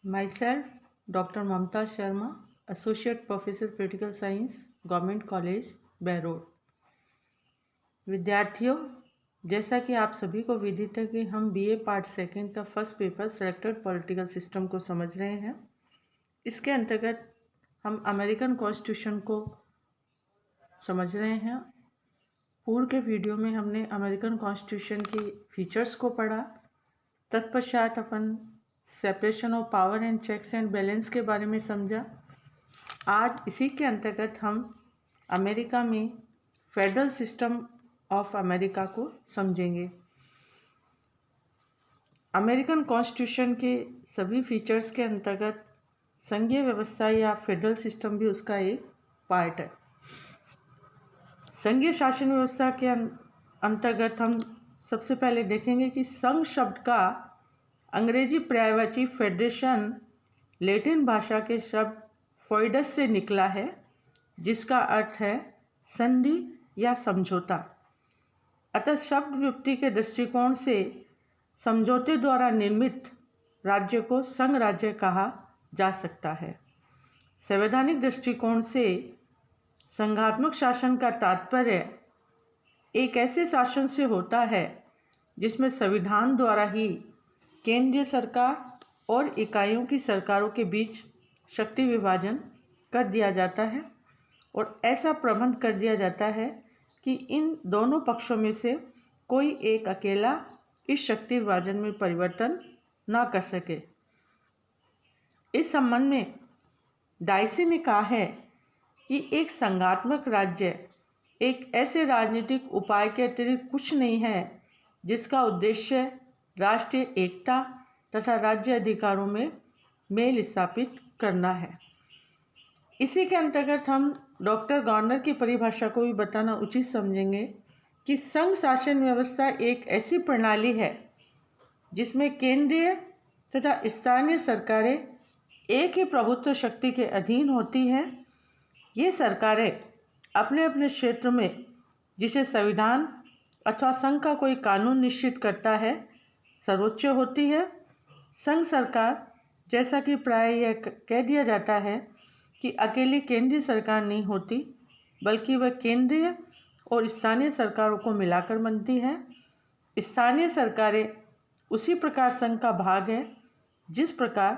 Myself, Dr. Mamta Sharma, Associate Professor Political Science, Government College, Berod. विद्यार्थियों, जैसा कि आप सभी को विदित है कि हम बीए पार्ट सेकंड का first paper selected political system को समझ रहे हैं। इसके अंतर्गत हम अमेरिकन कॉन्स्टिट्यूशन को समझ रहे हैं। पूर्व के वीडियो में हमने अमेरिकन कॉन्स्टिट्यूशन की फीचर्स को पढ़ा। तत्पश्चात अपन separation of power and checks and balance के बारे में समझा। आज इसी के अंतर्गत हम अमेरिका में फेडरल सिस्टम ऑफ अमेरिका को समझेंगे। अमेरिकन कॉन्स्टिट्यूशन के सभी फीचर्स के अंतर्गत संघीय व्यवस्था या फेडरल सिस्टम भी उसका एक पार्ट है। संघीय शासन व्यवस्था के अंतर्गत हम सबसे पहले देखेंगे कि संघ शब्द का अंग्रेजी पर्यायवाची फेडरेशन लैटिन भाषा के शब्द फोइडस से निकला है, जिसका अर्थ है संधि या समझौता। अतः शब्द व्युत्पत्ति के दृष्टिकोण से समझौते द्वारा निर्मित राज्य को संघ राज्य कहा जा सकता है। संवैधानिक दृष्टिकोण से संघात्मक शासन का तात्पर्य एक ऐसे शासन से होता है जिसमें संविधान द्वारा ही केंद्रीय सरकार और इकाइयों की सरकारों के बीच शक्ति विभाजन कर दिया जाता है और ऐसा प्रबंध कर दिया जाता है कि इन दोनों पक्षों में से कोई एक अकेला इस शक्ति विभाजन में परिवर्तन न कर सके। इस संबंध में डाइसी ने कहा है कि एक संघात्मक राज्य एक ऐसे राजनीतिक उपाय के अतिरिक्त कुछ नहीं है जिसका उद्देश्य राष्ट्रीय एकता तथा राज्य अधिकारों में मेल स्थापित करना है। इसी के अंतर्गत हम डॉक्टर गॉर्नर की परिभाषा को भी बताना उचित समझेंगे कि संघ शासन व्यवस्था एक ऐसी प्रणाली है जिसमें केंद्रीय तथा स्थानीय सरकारें एक ही प्रभुत्व शक्ति के अधीन होती हैं। ये सरकारें अपने अपने क्षेत्र में जिसे संविधान अथवा संघ का कोई कानून निश्चित करता है सर्वोच्च होती है। संघ सरकार, जैसा कि प्राय यह कह दिया जाता है कि अकेली केंद्रीय सरकार नहीं होती, बल्कि वह केंद्रीय और स्थानीय सरकारों को मिलाकर बनती है। स्थानीय सरकारें उसी प्रकार संघ का भाग है जिस प्रकार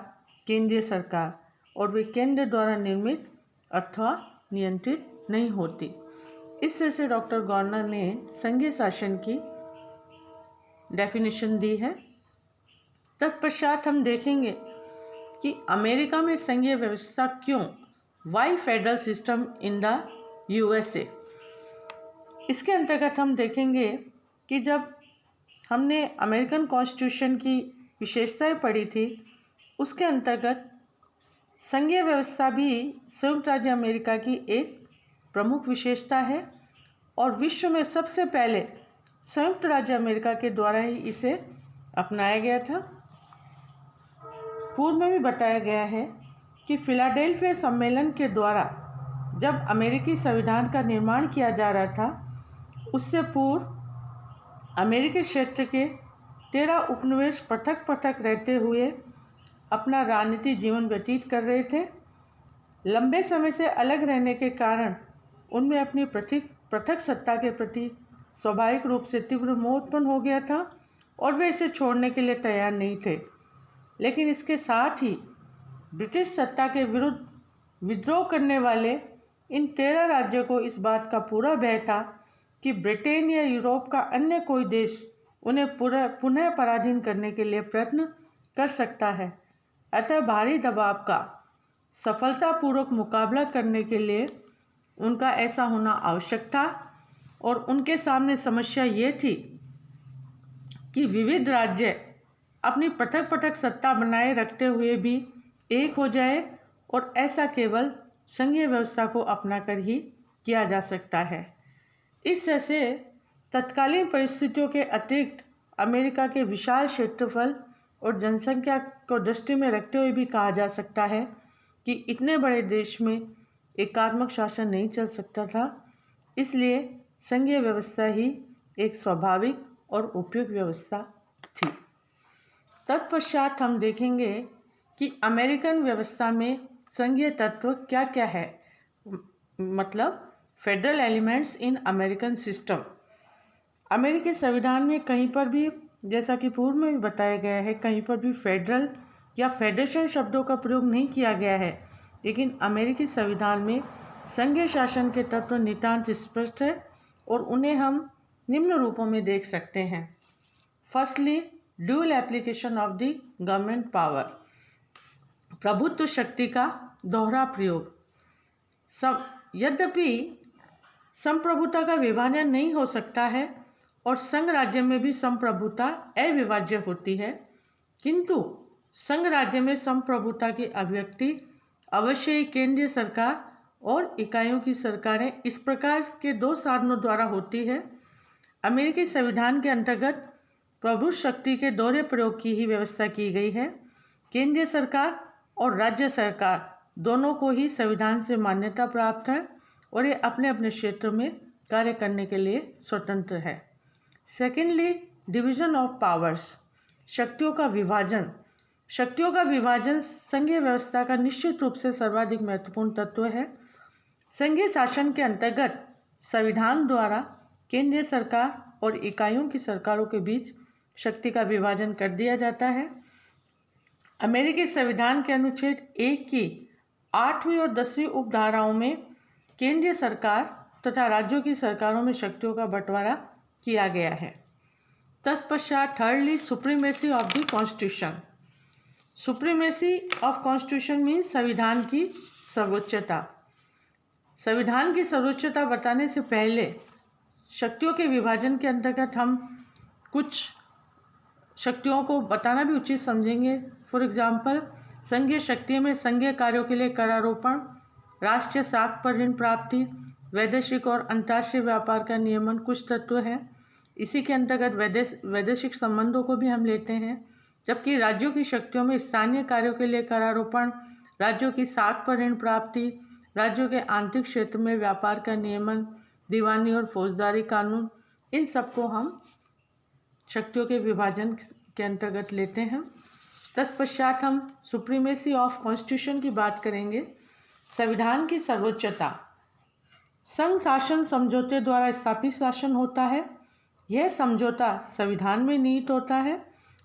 केंद्रीय सरकार, और वे केंद्र द्वारा निर्मित अथवा नियंत्रित नहीं होती। इस तरह से डॉक्टर गॉर्नर ने संघीय शासन की डेफिनेशन दी है। तत्पश्चात हम देखेंगे कि अमेरिका में संघीय व्यवस्था क्यों, why federal system in the USA. इसके अंतर्गत हम देखेंगे कि जब हमने अमेरिकन कॉन्स्टिट्यूशन की विशेषताएं पढ़ी थी, उसके अंतर्गत संघीय व्यवस्था भी संयुक्त राज्य अमेरिका की एक प्रमुख विशेषता है और विश्व में सबसे पहले संयुक्त राज्य अमेरिका के द्वारा ही इसे अपनाया गया था। पूर्व में भी बताया गया है कि फिलाडेल्फिया सम्मेलन के द्वारा जब अमेरिकी संविधान का निर्माण किया जा रहा था, उससे पूर्व अमेरिकी क्षेत्र के 13 उपनिवेश पृथक पृथक रहते हुए अपना राजनीतिक जीवन व्यतीत कर रहे थे। लंबे समय से अलग रहने के कारण उनमें अपनी पृथक सत्ता के प्रति स्वाभाविक रूप से तीव्र मोह उत्पन्न हो गया था और वे इसे छोड़ने के लिए तैयार नहीं थे। लेकिन इसके साथ ही ब्रिटिश सत्ता के विरुद्ध विद्रोह करने वाले इन 13 राज्यों को इस बात का पूरा भय था कि ब्रिटेन या यूरोप का अन्य कोई देश उन्हें पुनः पराधीन करने के लिए प्रयत्न कर सकता है। अतः भारी दबाव का सफलतापूर्वक मुकाबला करने के लिए उनका ऐसा होना आवश्यक था और उनके सामने समस्या ये थी कि विविध राज्य अपनी पृथक पृथक सत्ता बनाए रखते हुए भी एक हो जाए, और ऐसा केवल संघीय व्यवस्था को अपनाकर ही किया जा सकता है। इस तरह से तत्कालीन परिस्थितियों के अतिरिक्त अमेरिका के विशाल क्षेत्रफल और जनसंख्या को दृष्टि में रखते हुए भी कहा जा सकता है कि इतने बड़े देश में एकात्मक शासन नहीं चल सकता था। इसलिए संघीय व्यवस्था ही एक स्वाभाविक और उपयुक्त व्यवस्था थी। तत्पश्चात हम देखेंगे कि अमेरिकन व्यवस्था में संघीय तत्व क्या क्या है, मतलब federal elements in American system. अमेरिकी संविधान में कहीं पर भी, जैसा कि पूर्व में भी बताया गया है, कहीं पर भी फेडरल या फेडरेशन शब्दों का प्रयोग नहीं किया गया है, लेकिन अमेरिकी संविधान में संघीय शासन के तत्व नितांत स्पष्ट है और उन्हें हम निम्न रूपों में देख सकते हैं। Firstly, dual application of the government power, प्रभुत्व शक्ति का दोहरा प्रयोग। यद्यपि संप्रभुता का विभाजन नहीं हो सकता है और संघ राज्य में भी संप्रभुता अविभाज्य होती है, किंतु संघ राज्य में संप्रभुता की अभिव्यक्ति अवश्य ही केंद्रीय सरकार और इकाइयों की सरकारें इस प्रकार के दो साधनों द्वारा होती है। अमेरिकी संविधान के अंतर्गत प्रभु शक्ति के दोहरे प्रयोग की ही व्यवस्था की गई है। केंद्रीय सरकार और राज्य सरकार दोनों को ही संविधान से मान्यता प्राप्त है और ये अपने अपने क्षेत्र में कार्य करने के लिए स्वतंत्र है। सेकेंडली, डिवीजन ऑफ पावर्स, शक्तियों का विभाजन। शक्तियों का विभाजन संघीय व्यवस्था का निश्चित रूप से सर्वाधिक महत्वपूर्ण तत्व है। संघीय शासन के अंतर्गत संविधान द्वारा केंद्रीय सरकार और इकाइयों की सरकारों के बीच शक्ति का विभाजन कर दिया जाता है। अमेरिकी संविधान के अनुच्छेद 1 की 8वीं और 10वीं उपधाराओं में केंद्रीय सरकार तथा राज्यों की सरकारों में शक्तियों का बंटवारा किया गया है। तत्पश्चात thirdly, supremacy of the constitution. Supremacy of constitution means संविधान की सर्वोच्चता। संविधान की सर्वोच्चता बताने से पहले शक्तियों के विभाजन के अंतर्गत हम कुछ शक्तियों को बताना भी उचित समझेंगे। फॉर एग्जाम्पल, संघीय शक्ति में संघीय कार्यों के लिए करारोपण, राष्ट्रीय साख पर ऋण प्राप्ति, वैदेशिक और अंतर्राष्ट्रीय व्यापार का नियमन कुछ तत्व हैं। इसी के अंतर्गत वैदेशिक संबंधों को भी हम लेते हैं। जबकि राज्यों की शक्तियों में स्थानीय कार्यों के लिए करारोपण, राज्यों की साख पर ऋण प्राप्ति, राज्यों के आंतरिक क्षेत्र में व्यापार का नियमन, दीवानी और फौजदारी कानून, इन सबको हम शक्तियों के विभाजन के अंतर्गत लेते हैं। तत्पश्चात हम सुप्रीमेसी ऑफ कॉन्स्टिट्यूशन की बात करेंगे। संविधान की सर्वोच्चता। संघ शासन समझौते द्वारा स्थापित शासन होता है। यह समझौता संविधान में निहित होता है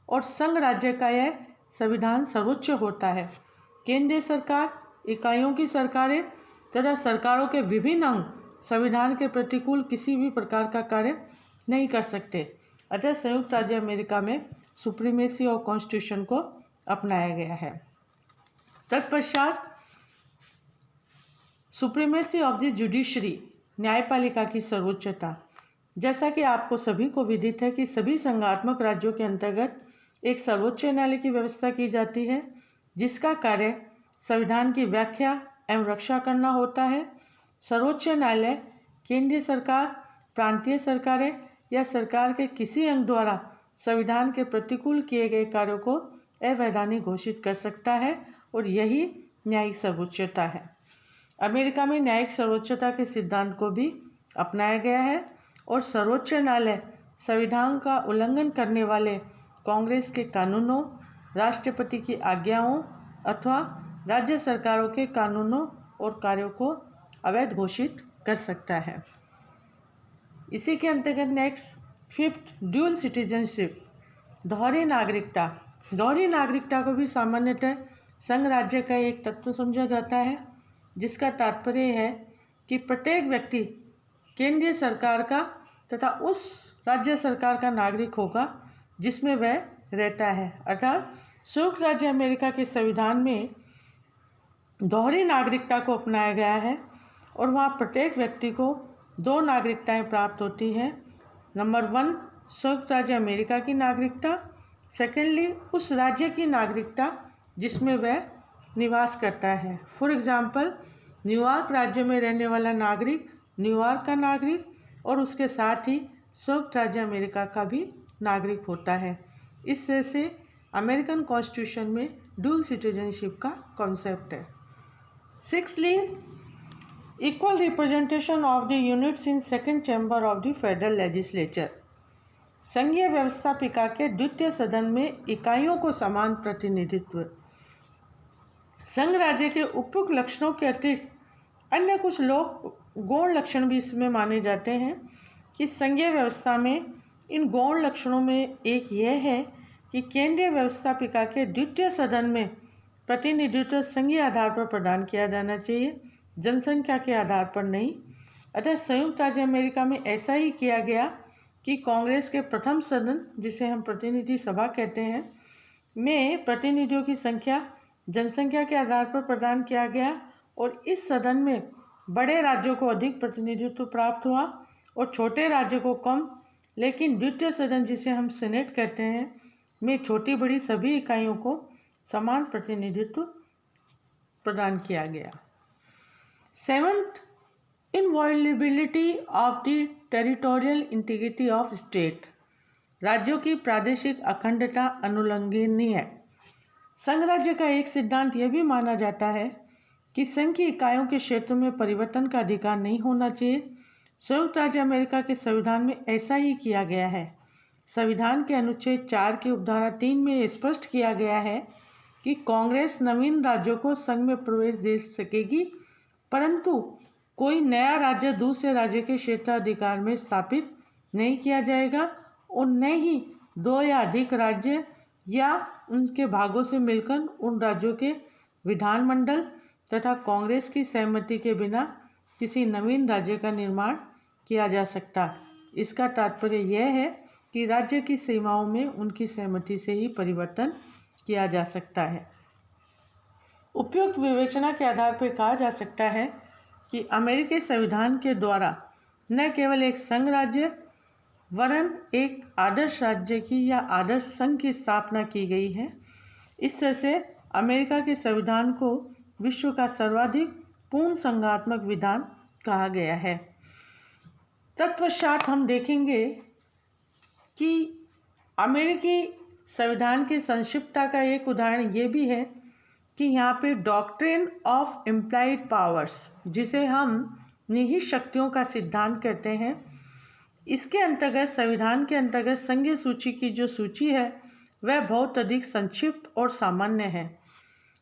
और संघ राज्य का यह संविधान सर्वोच्च होता है। केंद्रीय सरकार, इकाइयों की सरकारें तथा सरकारों के विभिन्न अंग संविधान के प्रतिकूल किसी भी प्रकार का कार्य नहीं कर सकते। अतः संयुक्त राज्य अमेरिका में सुप्रीमेसी ऑफ कॉन्स्टिट्यूशन को अपनाया गया है। तत्पश्चात सुप्रीमेसी ऑफ द जुडिशरी, न्यायपालिका की सर्वोच्चता। जैसा कि आपको सभी को विदित है कि सभी संघात्मक राज्यों के अंतर्गत एक सर्वोच्च न्यायालय की व्यवस्था की जाती है, जिसका कार्य संविधान की व्याख्या एवं रक्षा करना होता है। सर्वोच्च न्यायालय केंद्रीय सरकार, प्रांतीय सरकारें या सरकार के किसी अंग द्वारा संविधान के प्रतिकूल किए गए कार्यों को अवैधानिक घोषित कर सकता है और यही न्यायिक सर्वोच्चता है। अमेरिका में न्यायिक सर्वोच्चता के सिद्धांत को भी अपनाया गया है और सर्वोच्च न्यायालय संविधान का उल्लंघन करने वाले कांग्रेस के कानूनों, राष्ट्रपति की आज्ञाओं अथवा राज्य सरकारों के कानूनों और कार्यों को अवैध घोषित कर सकता है। इसी के अंतर्गत नेक्स्ट, फिफ्थ, ड्यूअल सिटीजनशिप, दोहरी नागरिकता। दोहरी नागरिकता को भी सामान्यतः संघ राज्य का एक तत्व समझा जाता है, जिसका तात्पर्य है कि प्रत्येक व्यक्ति केंद्रीय सरकार का तथा उस राज्य सरकार का नागरिक होगा जिसमें वह रहता है। अर्थात संयुक्त राज्य अमेरिका के संविधान में दोहरी नागरिकता को अपनाया गया है और वहाँ प्रत्येक व्यक्ति को दो नागरिकताएं प्राप्त होती हैं। नंबर 1, संयुक्त राज्य अमेरिका की नागरिकता। सेकेंडली, उस राज्य की नागरिकता जिसमें वह निवास करता है। फॉर एग्जाम्पल, न्यूयॉर्क राज्य में रहने वाला नागरिक न्यूयॉर्क का नागरिक और उसके साथ ही संयुक्त राज्य अमेरिका का भी नागरिक होता है। इस तरह से अमेरिकन कॉन्स्टिट्यूशन में डुअल सिटीजनशिप का कॉन्सेप्ट है। Sixthly, equal representation of the units in second chamber of the federal legislature. संघीय व्यवस्थापिका के द्वितीय सदन में इकाइयों को समान प्रतिनिधित्व। संघ राज्य के उपयुक्त लक्षणों के अतिरिक्त अन्य कुछ लोग गौण लक्षण भी इसमें माने जाते हैं कि संघीय व्यवस्था में इन गौण लक्षणों में एक यह है कि केंद्रीय व्यवस्थापिका के द्वितीय सदन में प्रतिनिधित्व संघीय आधार पर प्रदान किया जाना चाहिए, जनसंख्या के आधार पर नहीं। अतः संयुक्त राज्य अमेरिका में ऐसा ही किया गया कि कांग्रेस के प्रथम सदन, जिसे हम प्रतिनिधि सभा कहते हैं, में प्रतिनिधियों की संख्या जनसंख्या के आधार पर प्रदान किया गया और इस सदन में बड़े राज्यों को अधिक प्रतिनिधित्व प्राप्त हुआ और छोटे राज्यों को कम, लेकिन द्वितीय सदन, जिसे हम सेनेट कहते हैं, में छोटी बड़ी सभी इकाइयों को समान प्रतिनिधित्व प्रदान किया गया। Seventh, inviolability of the territorial integrity of state. राज्यों की प्रादेशिक अखंडता अनुल्लंघनीय है। संघ राज्य का एक सिद्धांत यह भी माना जाता है कि संघ की इकाइयों के क्षेत्र में परिवर्तन का अधिकार नहीं होना चाहिए। संयुक्त राज्य अमेरिका के संविधान में ऐसा ही किया गया है। संविधान के अनुच्छेद 4 की उपधारा 3 में यह स्पष्ट किया गया है कि कांग्रेस नवीन राज्यों को संघ में प्रवेश दे सकेगी, परंतु कोई नया राज्य दूसरे राज्य के क्षेत्राधिकार में स्थापित नहीं किया जाएगा और न ही दो या अधिक राज्य या उनके भागों से मिलकर उन राज्यों के विधानमंडल तथा कांग्रेस की सहमति के बिना किसी नवीन राज्य का निर्माण किया जा सकता। इसका तात्पर्य यह है कि राज्य की सीमाओं में उनकी सहमति से ही परिवर्तन किया जा सकता है। उपयुक्त विवेचना के आधार पर कहा जा सकता है कि अमेरिकी संविधान के द्वारा न केवल एक संघ राज्य वरन एक आदर्श राज्य की या आदर्श संघ की स्थापना की गई है। इस तरह से अमेरिका के संविधान को विश्व का सर्वाधिक पूर्ण संघात्मक विधान कहा गया है। तत्पश्चात हम देखेंगे कि अमेरिकी संविधान की संक्षिप्तता का एक उदाहरण ये भी है कि यहाँ पे डॉक्ट्रिन ऑफ इम्प्लाइड पावर्स, जिसे हम निहित शक्तियों का सिद्धांत कहते हैं, इसके अंतर्गत संविधान के अंतर्गत संघीय सूची की जो सूची है वह बहुत अधिक संक्षिप्त और सामान्य है।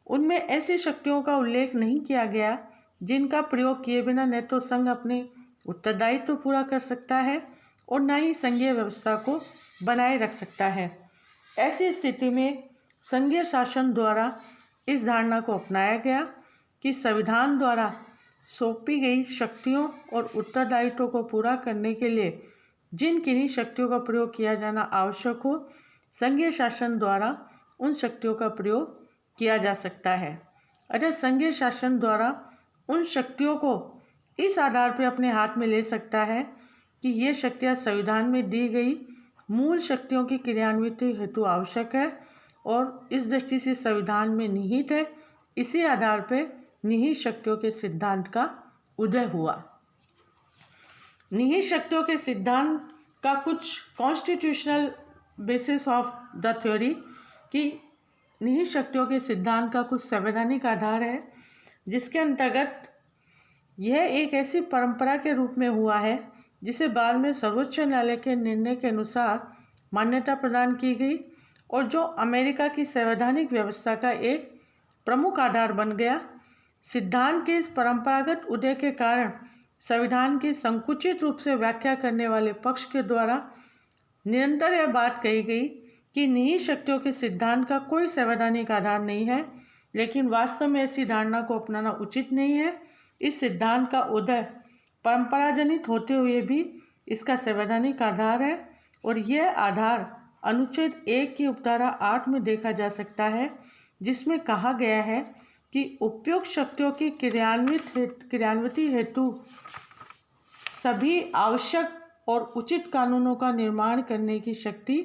उनमें ऐसी शक्तियों का उल्लेख नहीं किया गया जिनका प्रयोग किए बिना न तो संघ अपने उत्तरदायित्व पूरा कर सकता है और न ही संघीय व्यवस्था को बनाए रख सकता है। ऐसी स्थिति में संघीय शासन द्वारा इस धारणा को अपनाया गया कि संविधान द्वारा सौंपी गई शक्तियों और उत्तरदायित्वों को पूरा करने के लिए जिन किन्हीं शक्तियों का प्रयोग किया जाना आवश्यक हो, संघीय शासन द्वारा उन शक्तियों का प्रयोग किया जा सकता है। अतः संघीय शासन द्वारा उन शक्तियों को इस आधार पर अपने हाथ में ले सकता है कि ये शक्तियाँ संविधान में दी गई मूल शक्तियों की क्रियान्विति हेतु आवश्यक है और इस दृष्टि से संविधान में निहित है। इसी आधार पर निहित शक्तियों के सिद्धांत का उदय हुआ। निहित शक्तियों के सिद्धांत का कुछ constitutional basis of the theory कि निहित शक्तियों के सिद्धांत का कुछ संवैधानिक आधार है, जिसके अंतर्गत यह एक ऐसी परंपरा के रूप में हुआ है जिसे बाद में सर्वोच्च न्यायालय के निर्णय के अनुसार मान्यता प्रदान की गई और जो अमेरिका की संवैधानिक व्यवस्था का एक प्रमुख आधार बन गया। सिद्धांत के इस परंपरागत उदय के कारण संविधान की संकुचित रूप से व्याख्या करने वाले पक्ष के द्वारा निरंतर यह बात कही गई कि निहित शक्तियों के सिद्धांत का कोई संवैधानिक आधार नहीं है, लेकिन वास्तव में ऐसी धारणा को अपनाना उचित नहीं है। इस सिद्धांत का उदय परंपराजनित होते हुए भी इसका संवैधानिक आधार है और यह आधार अनुच्छेद 1 की उपधारा 8 में देखा जा सकता है, जिसमें कहा गया है कि उपयुक्त शक्तियों की क्रियान्विति हेतु सभी आवश्यक और उचित कानूनों का निर्माण करने की शक्ति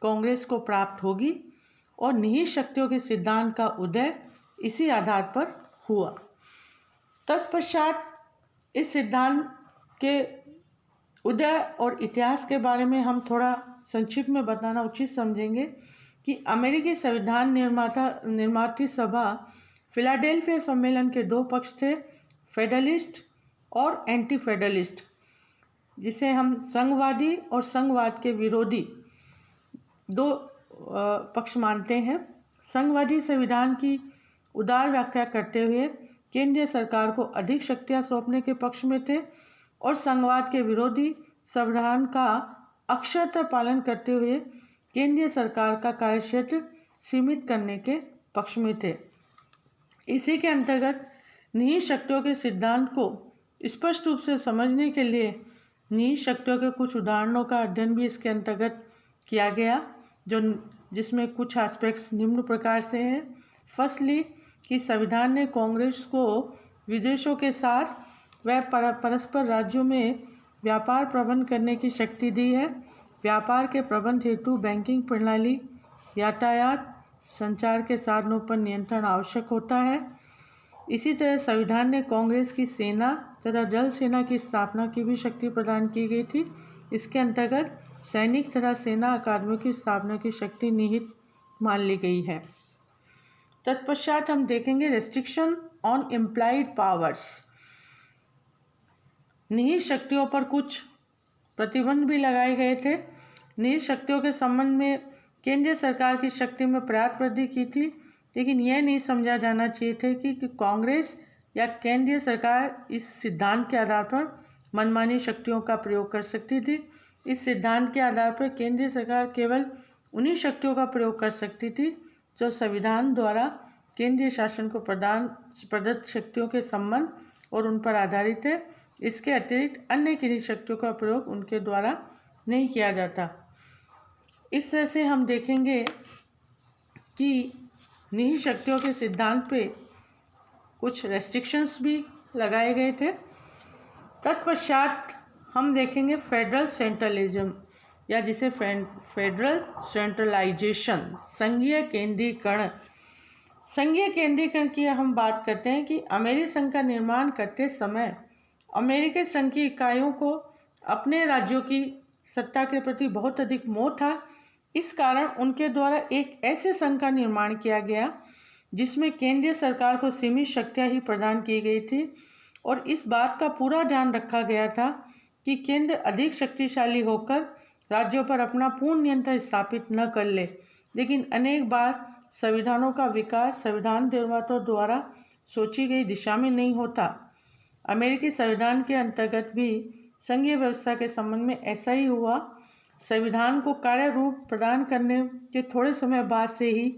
कांग्रेस को प्राप्त होगी और निहित शक्तियों के सिद्धांत का उदय इसी आधार पर हुआ। तत्पश्चात इस सिद्धांत के उदय और इतिहास के बारे में हम थोड़ा संक्षिप्त में बताना उचित समझेंगे कि अमेरिकी संविधान निर्मात्री सभा फिलाडेल्फिया सम्मेलन के दो पक्ष थे, फेडरलिस्ट और एंटी फेडरलिस्ट, जिसे हम संघवादी और संघवाद के विरोधी दो पक्ष मानते हैं। संघवादी संविधान की उदार व्याख्या करते हुए केंद्रीय सरकार को अधिक शक्तियां सौंपने के पक्ष में थे और संघवाद के विरोधी संविधान का अक्षरशः पालन करते हुए केंद्रीय सरकार का कार्यक्षेत्र सीमित करने के पक्ष में थे। इसी के अंतर्गत निहित शक्तियों के सिद्धांत को स्पष्ट रूप से समझने के लिए निहित शक्तियों के कुछ उदाहरणों का अध्ययन भी इसके अंतर्गत किया गया, जिसमें कुछ एस्पेक्ट्स निम्न प्रकार से हैं। फर्स्टली कि संविधान ने कांग्रेस को विदेशों के साथ व परस्पर राज्यों में व्यापार प्रबंध करने की शक्ति दी है। व्यापार के प्रबंध हेतु बैंकिंग प्रणाली, यातायात, संचार के साधनों पर नियंत्रण आवश्यक होता है। इसी तरह संविधान ने कांग्रेस की सेना तथा जल सेना की स्थापना की भी शक्ति प्रदान की गई थी। इसके अंतर्गत सैनिक तथा सेना अकादमियों की स्थापना की शक्ति निहित मान ली गई है। तत्पश्चात हम देखेंगे रेस्ट्रिक्शन ऑन इम्प्लाइड पावर्स। निहित शक्तियों पर कुछ प्रतिबंध भी लगाए गए थे। निहित शक्तियों के संबंध में केंद्रीय सरकार की शक्ति में पर्याप्त वृद्धि की थी, लेकिन यह नहीं समझा जाना चाहिए था कि कांग्रेस या केंद्रीय सरकार इस सिद्धांत के आधार पर मनमानी शक्तियों का प्रयोग कर सकती थी। इस सिद्धांत के आधार पर केंद्रीय सरकार केवल उन्हीं शक्तियों का प्रयोग कर सकती थी जो संविधान द्वारा केंद्रीय शासन को प्रदत्त शक्तियों के संबंध और उन पर आधारित है। इसके अतिरिक्त अन्य किन्हीं शक्तियों का प्रयोग उनके द्वारा नहीं किया जाता। इस तरह से हम देखेंगे कि निहित शक्तियों के सिद्धांत पे कुछ रेस्ट्रिक्शंस भी लगाए गए थे। तत्पश्चात हम देखेंगे फेडरल सेंट्रलिज्म या जिसे फेडरल सेंट्रलाइजेशन, संघीय केंद्रीकरण। संघीय केंद्रीकरण की हम बात करते हैं कि अमेरिकी संघ का निर्माण करते समय अमेरिकी संघ की इकाइयों को अपने राज्यों की सत्ता के प्रति बहुत अधिक मोह था। इस कारण उनके द्वारा एक ऐसे संघ का निर्माण किया गया जिसमें केंद्रीय सरकार को सीमित शक्तियां ही प्रदान की गई थी और इस बात का पूरा ध्यान रखा गया था कि केंद्र अधिक शक्तिशाली होकर राज्यों पर अपना पूर्ण नियंत्रण स्थापित न कर ले। लेकिन अनेक बार संविधानों का विकास संविधान निर्माताओं द्वारा सोची गई दिशा में नहीं होता। अमेरिकी संविधान के अंतर्गत भी संघीय व्यवस्था के संबंध में ऐसा ही हुआ। संविधान को कार्य रूप प्रदान करने के थोड़े समय बाद से ही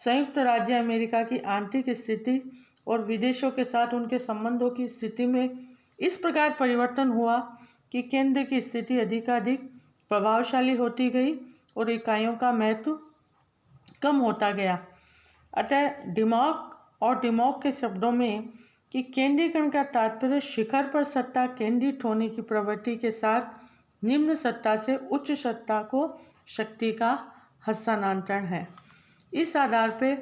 संयुक्त राज्य अमेरिका की आंतरिक स्थिति और विदेशों के साथ उनके संबंधों की स्थिति में इस प्रकार परिवर्तन हुआ कि केंद्र की स्थिति अधिकाधिक प्रभावशाली होती गई और इकाइयों का महत्व कम होता गया। अतः डिमॉक के शब्दों में कि केंद्रीकरण का तात्पर्य शिखर पर सत्ता केंद्रित होने की प्रवृत्ति के साथ निम्न सत्ता से उच्च सत्ता को शक्ति का हस्तांतरण है। इस आधार पर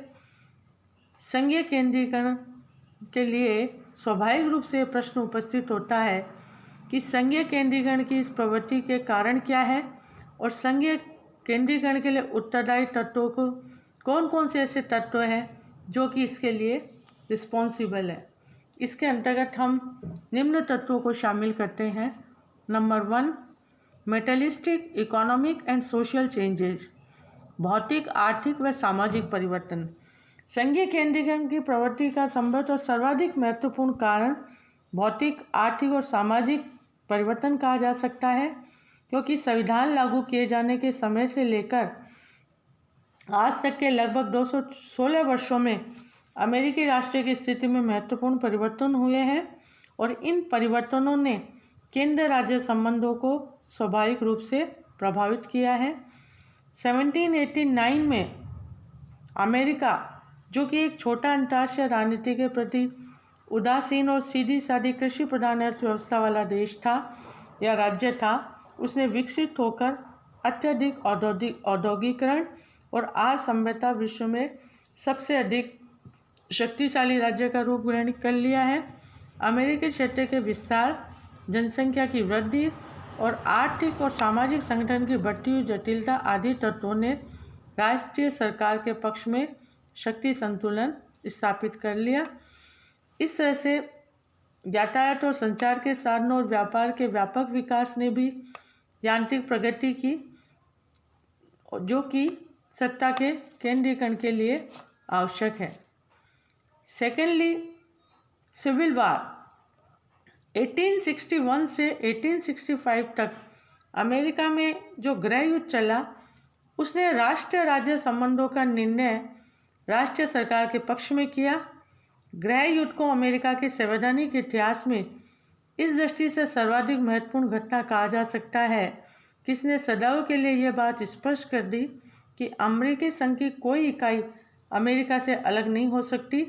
संघीय केंद्रीकरण के लिए स्वाभाविक रूप से प्रश्न उपस्थित होता है कि संघीय केंद्रीकरण की इस प्रवृत्ति के कारण क्या है और संघीय केंद्रीकरण के लिए उत्तरदायी तत्वों को कौन कौन से ऐसे तत्व हैं जो कि इसके लिए रिस्पॉन्सिबल है। इसके अंतर्गत हम निम्न तत्वों को शामिल करते हैं। Number 1, मेटलिस्टिक economic and social changes, भौतिक, आर्थिक व सामाजिक परिवर्तन। संघीय केंद्रीकरण की प्रवृत्ति का संभवतः और सर्वाधिक महत्वपूर्ण कारण भौतिक, आर्थिक और सामाजिक परिवर्तन कहा जा सकता है, क्योंकि संविधान लागू किए जाने के समय से लेकर आज तक के लगभग 216 वर्षों में अमेरिकी राष्ट्र की स्थिति में महत्वपूर्ण परिवर्तन हुए हैं और इन परिवर्तनों ने केंद्र राज्य संबंधों को स्वाभाविक रूप से प्रभावित किया है। 1789 में अमेरिका, जो कि एक छोटा अंतर्राष्ट्रीय राजनीति के प्रति उदासीन और सीधी सादी कृषि प्रधान अर्थव्यवस्था वाला देश था या राज्य था, उसने विकसित होकर अत्यधिक औद्योगिकरण और आज संभवतः विश्व में सबसे अधिक शक्तिशाली राज्य का रूप ग्रहण कर लिया है। अमेरिकी क्षेत्र के विस्तार, जनसंख्या की वृद्धि और आर्थिक और सामाजिक संगठन की बढ़ती हुई जटिलता आदि तत्वों ने राष्ट्रीय सरकार के पक्ष में शक्ति संतुलन स्थापित कर लिया। इस तरह से यातायात और संचार के साधनों और व्यापार के व्यापक विकास ने भी यांत्रिक प्रगति की, जो कि सत्ता के केंद्रीकरण के लिए आवश्यक है। सेकेंडली, सिविल वार 1861 से 1865 तक अमेरिका में जो गृह युद्ध चला, उसने राष्ट्र राज्य संबंधों का निर्णय राष्ट्रीय सरकार के पक्ष में किया। गृह युद्ध को अमेरिका के संवैधानिक इतिहास में इस दृष्टि से सर्वाधिक महत्वपूर्ण घटना कहा जा सकता है कि इसने सदैव के लिए यह बात स्पष्ट कर दी कि अमेरिकी संघ की कोई इकाई अमेरिका से अलग नहीं हो सकती।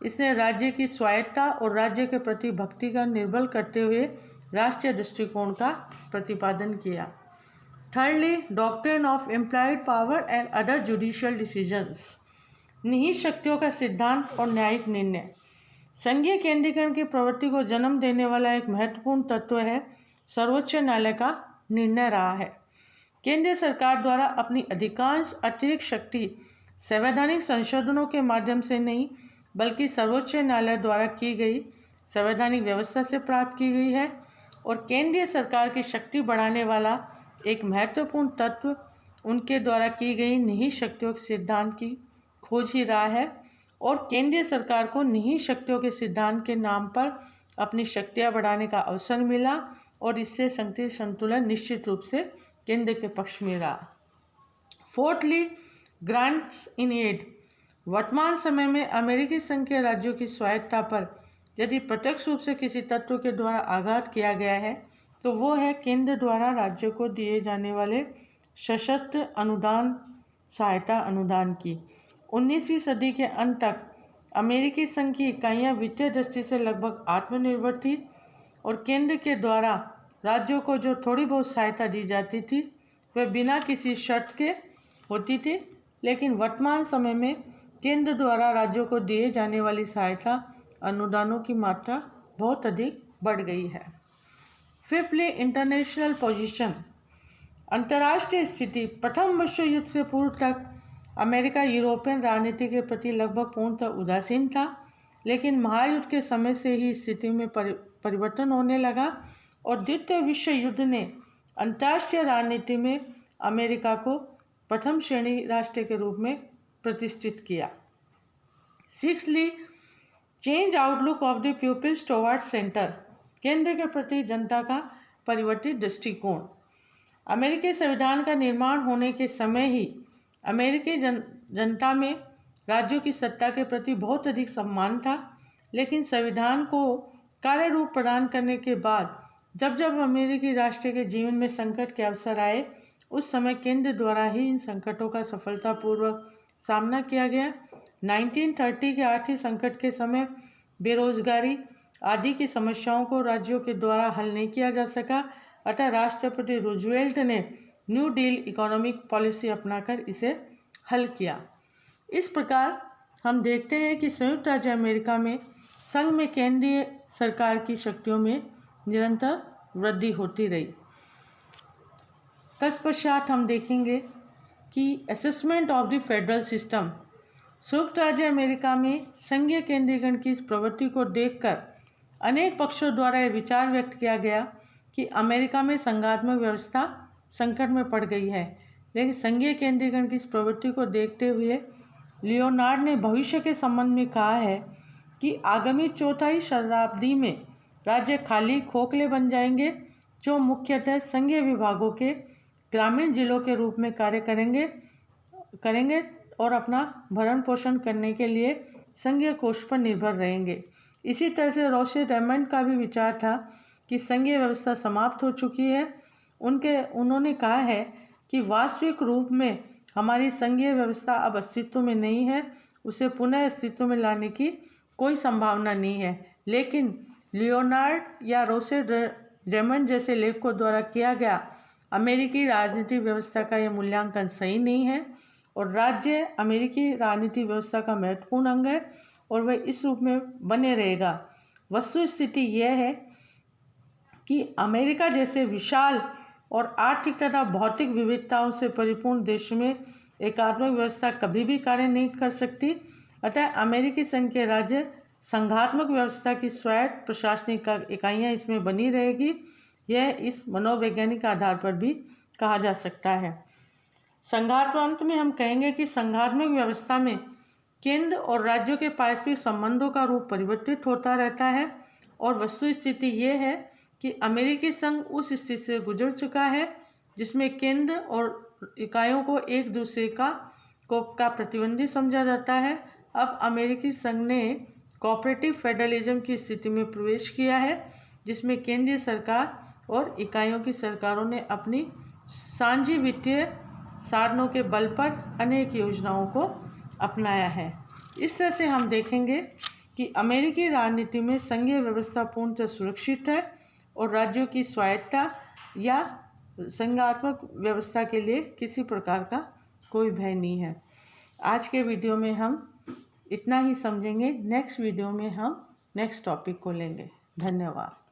इसने राज्य की स्वायत्तता और राज्य के प्रति भक्ति का निर्बल करते हुए राष्ट्रीय दृष्टिकोण का प्रतिपादन किया। Thirdly, doctrine of implied power and other judicial decisions, निहित शक्तियों का सिद्धांत और न्यायिक निर्णय। संघीय केंद्रीकरण की प्रवृत्ति को जन्म देने वाला एक महत्वपूर्ण तत्व है सर्वोच्च न्यायालय का निर्णय रहा है। केंद्रीय सरकार द्वारा अपनी अधिकांश अतिरिक्त शक्ति संवैधानिक संशोधनों के माध्यम से नहीं, बल्कि सर्वोच्च न्यायालय द्वारा की गई संवैधानिक व्यवस्था से प्राप्त की गई है। और केंद्रीय सरकार की शक्ति बढ़ाने वाला एक महत्वपूर्ण तत्व उनके द्वारा की गई निहित शक्तियों के सिद्धांत की खोज ही रहा है। और केंद्रीय सरकार को निहित शक्तियों के सिद्धांत के नाम पर अपनी शक्तियां बढ़ाने का अवसर मिला और इससे शक्ति संतुलन निश्चित रूप से केंद्र के पक्ष में रहा। फोर्थली, ग्रांट्स इन एड, वर्तमान समय में अमेरिकी संघ के राज्यों की स्वायत्तता पर यदि प्रत्यक्ष रूप से किसी तत्व के द्वारा आघात किया गया है तो वो है केंद्र द्वारा राज्यों को दिए जाने वाले सशस्त्र अनुदान सहायता अनुदान की। 19वीं सदी के अंत तक अमेरिकी संघ की इकाइयाँ वित्तीय दृष्टि से लगभग आत्मनिर्भर थी और केंद्र के द्वारा राज्यों को जो थोड़ी बहुत सहायता दी जाती थी वह बिना किसी शर्त के होती थी। लेकिन वर्तमान समय में केंद्र द्वारा राज्यों को दिए जाने वाली सहायता अनुदानों की मात्रा बहुत अधिक बढ़ गई है। फिफ्थली, इंटरनेशनल पोजीशन, अंतर्राष्ट्रीय स्थिति। प्रथम विश्व युद्ध से पूर्व तक अमेरिका यूरोपियन राजनीति के प्रति लगभग पूर्णतः उदासीन था, लेकिन महायुद्ध के समय से ही स्थिति में परिवर्तन होने लगा और द्वितीय विश्व युद्ध ने अंतर्राष्ट्रीय राजनीति में अमेरिका को प्रथम श्रेणी राष्ट्र के रूप में प्रतिष्ठित किया। Sixthly, change outlook of the peoples toward centre, केंद्र के प्रति जनता का परिवर्तित दृष्टिकोण। अमेरिकी संविधान का निर्माण होने के समय ही अमेरिकी जनता में राज्यों की सत्ता के प्रति बहुत अधिक सम्मान था, लेकिन संविधान को कार्य रूप प्रदान करने के बाद जब जब अमेरिकी राष्ट्र के जीवन में संकट के अवसर आए, उस समय केंद्र द्वारा ही इन संकटों का सफलतापूर्वक सामना किया गया। 1930 के आर्थिक संकट के समय बेरोजगारी आदि की समस्याओं को राज्यों के द्वारा हल नहीं किया जा सका, अतः राष्ट्रपति रूजवेल्ट ने न्यू डील इकोनॉमिक पॉलिसी अपनाकर इसे हल किया। इस प्रकार हम देखते हैं कि संयुक्त राज्य अमेरिका में संघ में केंद्रीय सरकार की शक्तियों में निरंतर वृद्धि होती रही। तत्पश्चात हम देखेंगे कि assessment of the federal system. संयुक्त राज्य अमेरिका में संघीय केंद्रीकरण की इस प्रवृत्ति को देखकर अनेक पक्षों द्वारा यह विचार व्यक्त किया गया कि अमेरिका में संघात्मक व्यवस्था संकट में पड़ गई है। लेकिन संघीय केंद्रीकरण की इस प्रवृत्ति को देखते हुए लियोनार्ड ने भविष्य के संबंध में कहा है कि आगामी चौथाई शताब्दी में राज्य खाली खोखले बन जाएंगे जो मुख्यतः संघीय विभागों के ग्रामीण जिलों के रूप में कार्य करेंगे और अपना भरण पोषण करने के लिए संघीय कोष पर निर्भर रहेंगे। इसी तरह से रोसे रेमंड का भी विचार था कि संघीय व्यवस्था समाप्त हो चुकी है। उन्होंने कहा है कि वास्तविक रूप में हमारी संघीय व्यवस्था अब अस्तित्व में नहीं है, उसे पुनः अस्तित्व में लाने की कोई संभावना नहीं है। लेकिन लियोनार्ड या रोसे रेमंड जैसे लेखकों द्वारा किया गया अमेरिकी राजनीतिक व्यवस्था का यह मूल्यांकन सही नहीं है और राज्य अमेरिकी राजनीतिक व्यवस्था का महत्वपूर्ण अंग है और वह इस रूप में बने रहेगा। वस्तुस्थिति यह है कि अमेरिका जैसे विशाल और आर्थिक तथा भौतिक विविधताओं से परिपूर्ण देश में एकात्मक व्यवस्था कभी भी कार्य नहीं कर सकती। अतः अमेरिकी संघ के राज्य संघात्मक व्यवस्था की स्वायत्त प्रशासनिक इकाइयाँ इसमें बनी रहेगी। यह इस मनोवैज्ञानिक आधार पर भी कहा जा सकता है। संघात्मक में हम कहेंगे कि संघात्मक व्यवस्था में केंद्र और राज्यों के पारस्परिक संबंधों का रूप परिवर्तित होता रहता है और वस्तुस्थिति ये है कि अमेरिकी संघ उस स्थिति से गुजर चुका है जिसमें केंद्र और इकाइयों को एक दूसरे का प्रतिद्वंदी समझा जाता है। अब अमेरिकी संघ ने कोऑपरेटिव फेडरलिज्म की स्थिति में प्रवेश किया है जिसमें केंद्रीय सरकार और इकाइयों की सरकारों ने अपनी साझी वित्तीय साधनों के बल पर अनेक योजनाओं को अपनाया है। इस तरह से हम देखेंगे कि अमेरिकी राजनीति में संघीय व्यवस्था पूर्णतः सुरक्षित है और राज्यों की स्वायत्तता या संघात्मक व्यवस्था के लिए किसी प्रकार का कोई भय नहीं है। आज के वीडियो में हम इतना ही समझेंगे। नेक्स्ट वीडियो में हम नेक्स्ट टॉपिक को लेंगे। धन्यवाद।